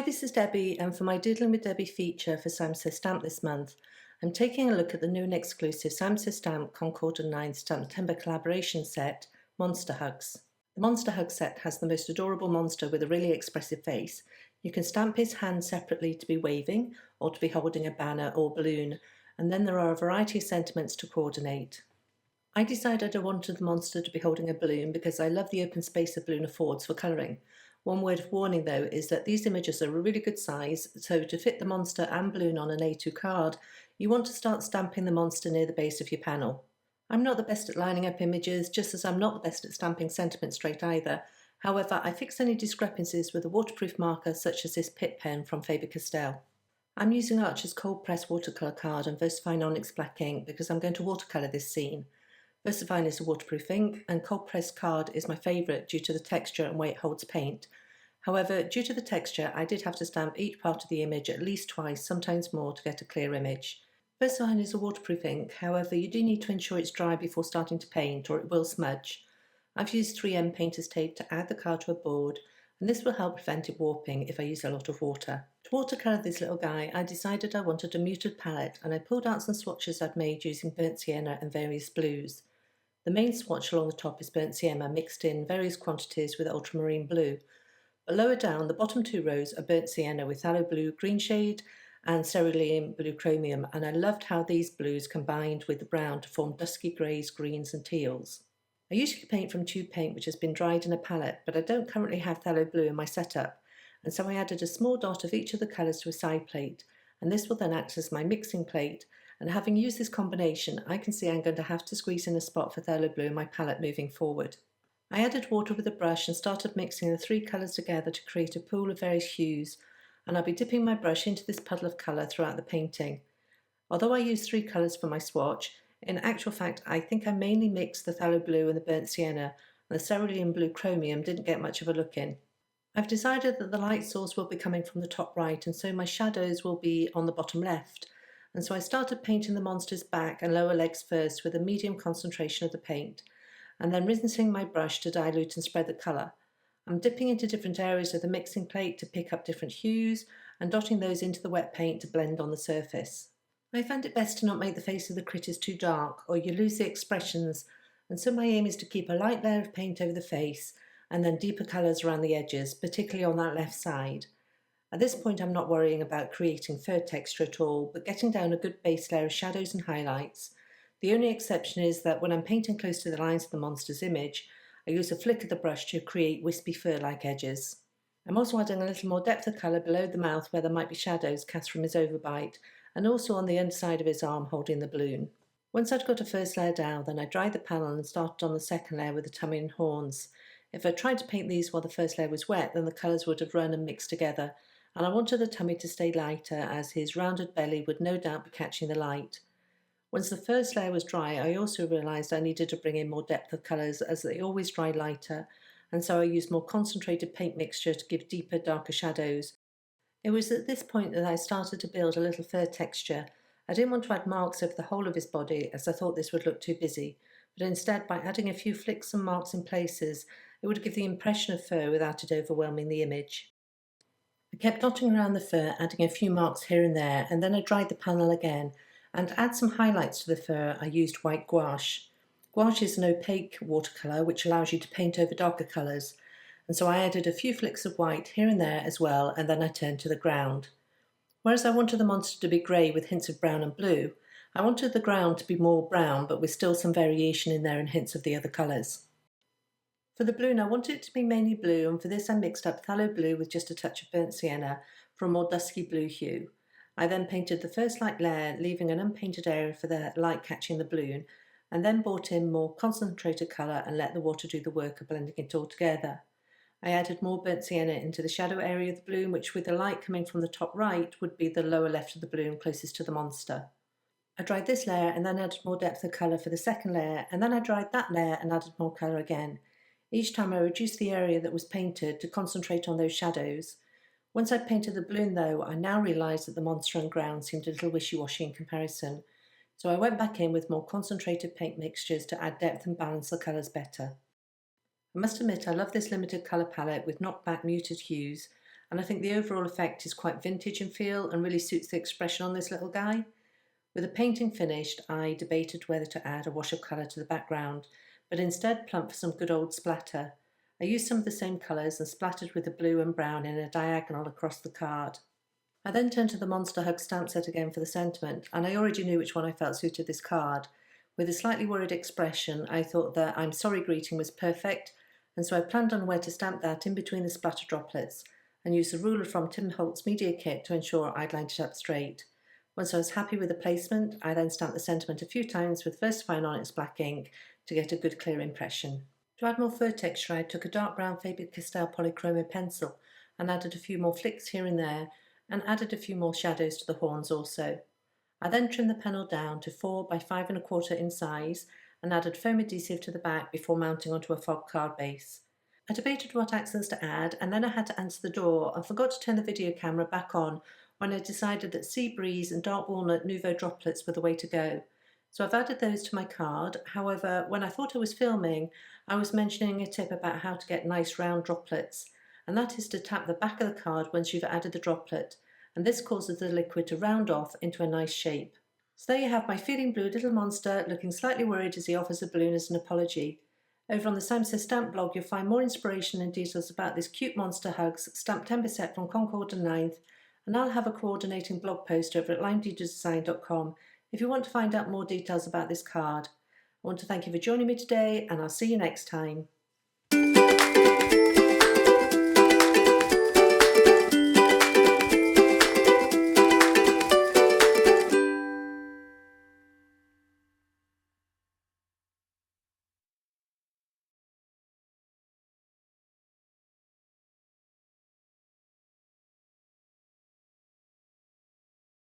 Hi, this is Debbie, and for my Doodling with Debbie feature for Sam Says Stamp this month, I'm taking a look at the new and exclusive Sam Says Stamp Concord and 9 STAMPtember collaboration set, Monster Hugs. The Monster Hug set has the most adorable monster with a really expressive face. You can stamp his hand separately to be waving or to be holding a banner or balloon, and then there are a variety of sentiments to coordinate. I decided I wanted the monster to be holding a balloon because I love the open space a balloon affords for colouring. One word of warning though is that these images are a really good size, so to fit the monster and balloon on an A2 card, you want to start stamping the monster near the base of your panel. I'm not the best at lining up images, just as I'm not the best at stamping sentiment straight either. However, I fix any discrepancies with a waterproof marker such as this Pit pen from FABER. I'm using Archer's cold press watercolour card and VersaFine ONYX black ink because I'm going to watercolour this scene. VersaFine is a waterproof ink, and cold press card is my favourite due to the texture and way it holds paint. However, due to the texture, I did have to stamp each part of the image at least twice, sometimes more, to get a clear image. VersaFine is a waterproof ink, however you do need to ensure it's dry before starting to paint or it will smudge. I've used 3M painter's tape to add the card to a board, and this will help prevent it warping if I use a lot of water. To watercolour this little guy, I decided I wanted a muted palette, and I pulled out some swatches I'd made using burnt sienna and various blues. The main swatch along the top is burnt sienna mixed in various quantities with ultramarine blue. But lower down, the bottom two rows are burnt sienna with phthalo blue green shade and cerulean blue chromium, and I loved how these blues combined with the brown to form dusky greys, greens and teals. I usually paint from tube paint which has been dried in a palette, but I don't currently have phthalo blue in my setup, and so I added a small dot of each of the colours to a side plate, and this will then act as my mixing plate. And having used this combination, I can see I'm going to have to squeeze in a spot for phthalo blue in my palette moving forward. I added water with a brush and started mixing the three colours together to create a pool of various hues, and I'll be dipping my brush into this puddle of colour throughout the painting. Although I used three colours for my swatch, in actual fact I think I mainly mixed the phthalo blue and the burnt sienna, and the cerulean blue chromium didn't get much of a look in. I've decided that the light source will be coming from the top right, and so my shadows will be on the bottom left. And so I started painting the monster's back and lower legs first with a medium concentration of the paint, and then rinsing my brush to dilute and spread the colour. I'm dipping into different areas of the mixing plate to pick up different hues and dotting those into the wet paint to blend on the surface. I found it best to not make the face of the critters too dark or you lose the expressions, and so my aim is to keep a light layer of paint over the face and then deeper colours around the edges, particularly on that left side. At this point I'm not worrying about creating fur texture at all, but getting down a good base layer of shadows and highlights. The only exception is that when I'm painting close to the lines of the monster's image, I use a flick of the brush to create wispy fur-like edges. I'm also adding a little more depth of colour below the mouth where there might be shadows cast from his overbite, and also on the underside of his arm holding the balloon. Once I'd got a first layer down, then I dried the panel and started on the second layer with the tummy and horns. If I tried to paint these while the first layer was wet, then the colours would have run and mixed together, and I wanted the tummy to stay lighter as his rounded belly would no doubt be catching the light. Once the first layer was dry, I also realised I needed to bring in more depth of colours as they always dry lighter, and so I used more concentrated paint mixture to give deeper, darker shadows. It was at this point that I started to build a little fur texture. I didn't want to add marks over the whole of his body as I thought this would look too busy, but instead by adding a few flicks and marks in places, it would give the impression of fur without it overwhelming the image. I kept dotting around the fur, adding a few marks here and there, and then I dried the panel again, and to add some highlights to the fur I used white gouache. Gouache is an opaque watercolour which allows you to paint over darker colours, and so I added a few flicks of white here and there as well, and then I turned to the ground. Whereas I wanted the monster to be grey with hints of brown and blue, I wanted the ground to be more brown but with still some variation in there and hints of the other colours. For the balloon I wanted it to be mainly blue, and for this I mixed up phthalo blue with just a touch of burnt sienna for a more dusky blue hue. I then painted the first light layer, leaving an unpainted area for the light catching the balloon, and then brought in more concentrated colour and let the water do the work of blending it all together. I added more burnt sienna into the shadow area of the balloon, which with the light coming from the top right would be the lower left of the balloon closest to the monster. I dried this layer and then added more depth of colour for the second layer, and then I dried that layer and added more colour again. Each time I reduced the area that was painted to concentrate on those shadows. Once I'd painted the balloon though, I now realised that the monster and ground seemed a little wishy-washy in comparison, so I went back in with more concentrated paint mixtures to add depth and balance the colours better. I must admit I love this limited colour palette with knockback muted hues, and I think the overall effect is quite vintage in feel and really suits the expression on this little guy. With the painting finished, I debated whether to add a wash of colour to the background, but instead plumped for some good old splatter. I used some of the same colours and splattered with the blue and brown in a diagonal across the card. I then turned to the Monster Hug stamp set again for the sentiment, and I already knew which one I felt suited this card. With a slightly worried expression, I thought the I'm sorry greeting was perfect, and so I planned on where to stamp that in between the splatter droplets, and used the ruler from Tim Holtz Media Kit to ensure I'd lined it up straight. Once I was happy with the placement, I then stamped the sentiment a few times with VersaFine ONYX black ink to get a good clear impression. To add more fur texture, I took a dark brown FABER POLYCHROMOS pencil and added a few more flicks here and there, and added a few more shadows to the horns also. I then trimmed the panel down to 4 by 5 1/4 in size and added foam adhesive to the back before mounting onto a fob card base. I debated what accents to add, and then I had to answer the door and forgot to turn the video camera back on when I decided that sea breeze and dark walnut Nuvo droplets were the way to go. So I've added those to my card. However, when I thought I was filming, I was mentioning a tip about how to get nice round droplets, and that is to tap the back of the card once you've added the droplet, and this causes the liquid to round off into a nice shape. So there you have my feeling blue little monster looking slightly worried as he offers a balloon as an apology. Over on the SAMSTEMB blog you'll find more inspiration and details about this cute Monster Hugs STAMPtember set from Concord and 9th, and I'll have a coordinating blog post over at limedesign.com if you want to find out more details about this card. I want to thank you for joining me today, and I'll see you next time.